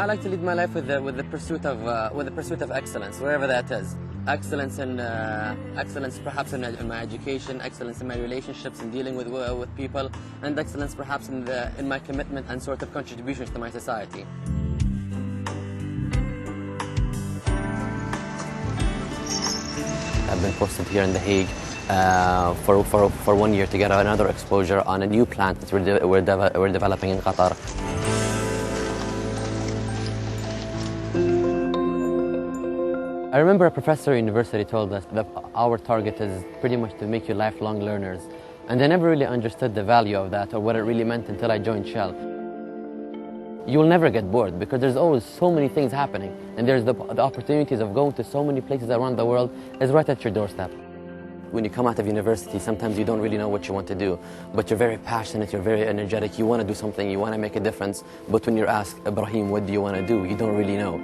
I like to lead my life with the pursuit of excellence, wherever that is. Excellence perhaps in my education, excellence in my relationships and dealing with people, and excellence perhaps in my commitment and sort of contributions to my society. I've been posted here in The Hague for 1 year to get another exposure on a new plant that we're developing in Qatar. I remember a professor at university told us that our target is pretty much to make you lifelong learners. And I never really understood the value of that or what it really meant until I joined Shell. You'll never get bored because there's always so many things happening, and there's the opportunities of going to so many places around the world is right at your doorstep. When you come out of university, sometimes you don't really know what you want to do, but you're very passionate, you're very energetic, you want to do something, you want to make a difference, but when you're asked, Ibrahim, what do you want to do? You don't really know.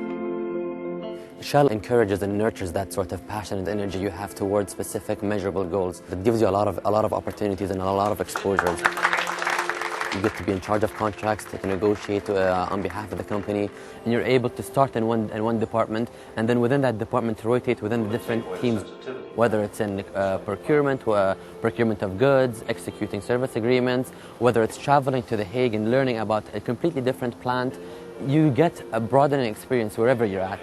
Shell encourages and nurtures that sort of passion and energy you have towards specific measurable goals. It gives you a lot of opportunities and a lot of exposures. You get to be in charge of contracts, to negotiate on behalf of the company, and you're able to start in one department, and then within that department rotate within the different teams, whether it's in procurement of goods, executing service agreements, whether it's traveling to The Hague and learning about a completely different plant. You get a broadening experience wherever you're at.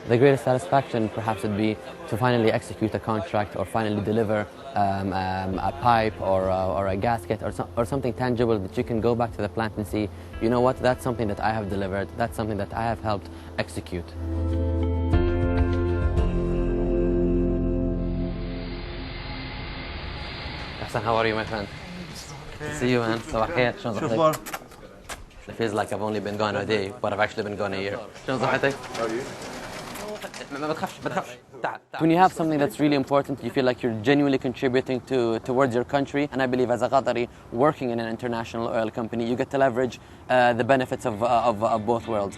The greatest satisfaction perhaps would be to finally execute a contract or finally deliver a pipe or a gasket or something tangible that you can go back to the plant and see, you know what, that's something that I have delivered, that's something that I have helped execute. Hassan, how are you, my friend? Good to see you, man. صباح الخير. شلون صحتك? It feels like I've only been gone a day, but I've actually been gone a year. شلون صحتك? How are you? When you have something that's really important, you feel like you're genuinely contributing towards your country. And I believe as a Qatari working in an international oil company, you get to leverage the benefits of both worlds.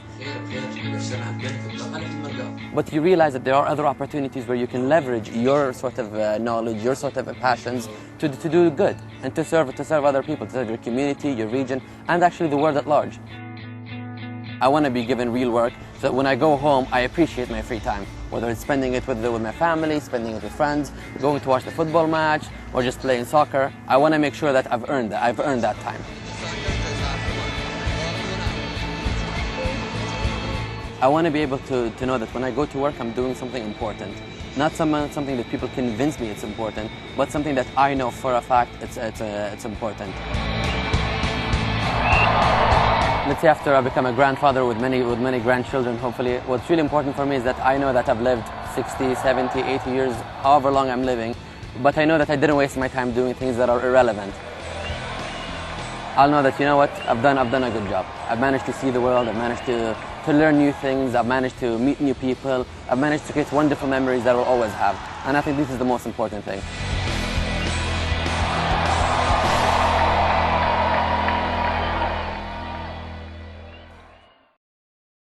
But you realize that there are other opportunities where you can leverage your sort of knowledge, your sort of passions to do good and to serve other people, to serve your community, your region, and actually the world at large. I want to be given real work so that when I go home, I appreciate my free time. Whether it's spending it with my family, spending it with friends, going to watch the football match, or just playing soccer. I want to make sure that I've earned that time. I want to be able to know that when I go to work, I'm doing something important. Not something that people convince me it's important, but something that I know for a fact it's important. Let's say after I become a grandfather with many grandchildren, hopefully, what's really important for me is that I know that I've lived 60, 70, 80 years, however long I'm living, but I know that I didn't waste my time doing things that are irrelevant. I'll know that, you know what, I've done a good job. I've managed to see the world, I've managed to learn new things, I've managed to meet new people, I've managed to create wonderful memories that I'll always have. And I think this is the most important thing.